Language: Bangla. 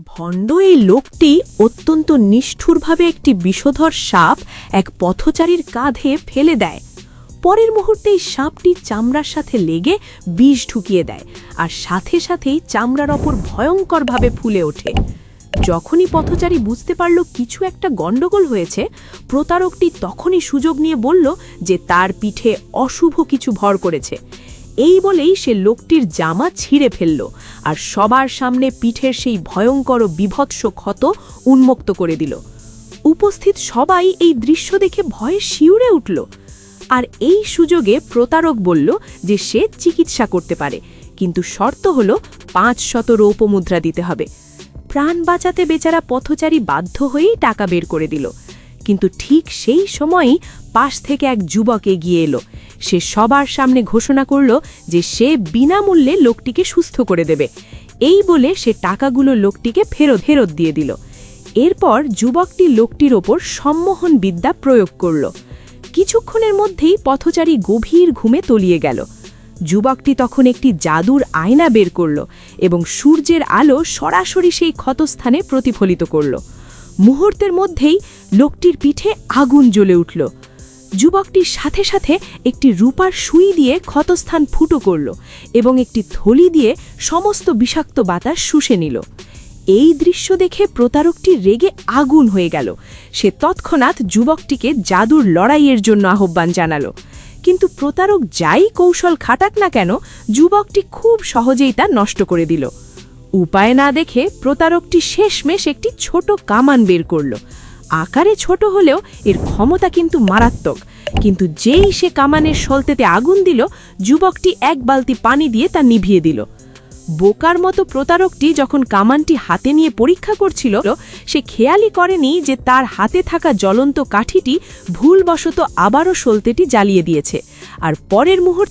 ভণ্ড এই লোকটি অত্যন্ত নিষ্ঠুরভাবে একটি বিষধর সাপ এক পথচারীর কাঁধে ফেলে দেয়। পরের মুহূর্তেই সাপটি চামড়ার সাথে লেগে বিষ ঢুকিয়ে দেয় আর সাথে সাথেই চামড়ার ওপর ভয়ঙ্করভাবে ফুলে ওঠে। যখনই পথচারী বুঝতে পারল কিছু একটা গণ্ডগোল হয়েছে, প্রতারকটি তখনই সুযোগ নিয়ে বলল যে তার পিঠে অশুভ কিছু ভর করেছে। এই বলেই সে লোকটির জামা ছিঁড়ে ফেলল আর সবার সামনে পিঠের সেই ভয়ঙ্কর ও বিভৎস ক্ষত উন্মুক্ত করে দিল। উপস্থিত সবাই এই দৃশ্য দেখে ভয়ে শিউরে উঠল। আর এই সুযোগে প্রতারক বলল যে সে চিকিৎসা করতে পারে, কিন্তু শর্ত হল 500 রৌপ্যমুদ্রা দিতে হবে। প্রাণ বাঁচাতে বেচারা পথচারী বাধ্য হয়েই টাকা বের করে দিল। কিন্তু ঠিক সেই সময়ই পাশ থেকে এক যুবক এগিয়ে এলো। সে সবার সামনে ঘোষণা করল যে সে বিনামূল্যে লোকটিকে সুস্থ করে দেবে। এই বলে সে টাকাগুলো লোকটিকে ফেরত দিয়ে দিল। এরপর যুবকটি লোকটির ওপর সম্মোহন বিদ্যা প্রয়োগ করল। কিছুক্ষণের মধ্যেই পথচারী গভীর ঘুমে তলিয়ে গেল। যুবকটি তখন একটি জাদুর আয়না বের করল এবং সূর্যের আলো সরাসরি সেই ক্ষতস্থানে প্রতিফলিত করল। মুহূর্তের মধ্যেই লোকটির পিঠে আগুন জ্বলে উঠল। যুবকটির সাথে সাথে একটি রূপার সুই দিয়ে ক্ষতস্থান ফুটো করল এবং একটি থলি দিয়ে সমস্ত বিষাক্ত বাতাস শুষে নিল। এই দৃশ্য দেখে প্রতারকটি রেগে আগুন হয়ে গেল। সে তৎক্ষণাৎ যুবকটিকে জাদুর লড়াইয়ের জন্য আহ্বান জানালো। কিন্তু প্রতারক যাই কৌশল খাটাক না কেন, যুবকটি খুব সহজেই তা নষ্ট করে দিল। উপায় না দেখে প্রতারকটি শেষমেশ একটি ছোট কামান বের করল। আকারে ছোট হলেও এর ক্ষমতা কিন্তু মারাত্মক। কিন্তু যেই সে কামানের সলতেতে আগুন দিল, যুবকটি এক বালতি পানি দিয়ে তা নিভিয়ে দিল। বোকার মতো প্রতারকটি যখন কামানটি হাতে নিয়ে পরীক্ষা করছিল, সে খেয়ালই করেনি যে তার হাতে থাকা জ্বলন্ত কাঠিটি ভুলবশত আবারও সলতেটি জ্বালিয়ে দিয়েছে। আর পরের মুহূর্তে